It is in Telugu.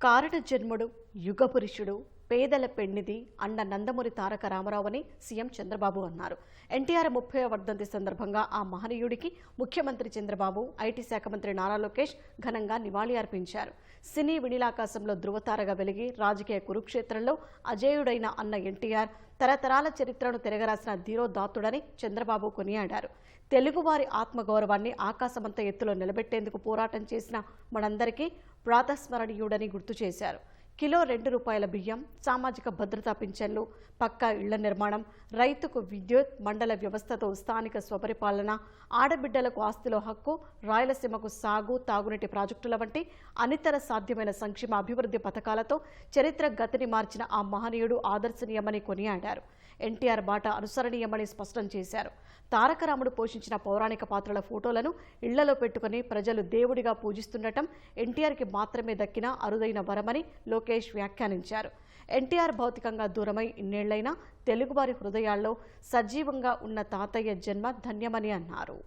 కారణ జన్ముడు, యుగపురుషుడు, పేదల పెన్నిది అన్న నందమూరి తారక రామారావు అని సీఎం చంద్రబాబు అన్నారు. ఎన్టీఆర్ 30వ వర్ధంతి సందర్భంగా ఆ మహనీయుడికి ముఖ్యమంత్రి చంద్రబాబు, ఐటీ శాఖ మంత్రి నారా లోకేష్ ఘనంగా నివాళి అర్పించారు. సినీ వినీలాకాశంలో ధృవతారగా వెలిగి రాజకీయ కురుక్షేత్రంలో అజేయుడైన అన్న ఎన్టీఆర్ తరతరాల చరిత్రను తిరగరాసిన ధీరోదాత్తుడని చంద్రబాబు కొనియాడారు. తెలుగువారి ఆత్మగౌరవాన్ని ఆకాశమంత ఎత్తులో నిలబెట్టేందుకు పోరాటం చేసిన మనందరికీ ప్రాతస్మరణీయుడని గుర్తు చేశారు. కిలో ₹2 బియ్యం, సామాజిక భద్రతా పింఛన్లు, పక్కా ఇళ్ల నిర్మాణం, రైతుకు విద్యుత్, మండల వ్యవస్థతో స్థానిక స్వపరిపాలన, ఆడబిడ్డలకు ఆస్తిలో హక్కు, రాయలసీమకు సాగు, తాగునీటి ప్రాజెక్టుల వంటి అనితర సాధ్యమైన సంక్షేమ అభివృద్ధి పథకాలతో చరిత్ర గతిని మార్చిన ఆ మహనీయుడు ఆదర్శనీయమని కొనియాడారు. ఎన్టీఆర్ బాట అనుసరణీయమని స్పష్టం చేశారు. తారకరాముడు పోషించిన పౌరాణిక పాత్రల ఫోటోలను ఇళ్లలో పెట్టుకుని ప్రజలు దేవుడిగా పూజిస్తుండటం ఎన్టీఆర్కి మాత్రమే దక్కిన అరుదైన వరమని లోకేష్ వ్యాఖ్యానించారు. ఎన్టీఆర్ భౌతికంగా దూరమై ఇన్నేళ్లైనా తెలుగువారి హృదయాల్లో సజీవంగా ఉన్న తాతయ్య జన్మ ధన్యమని అన్నారు.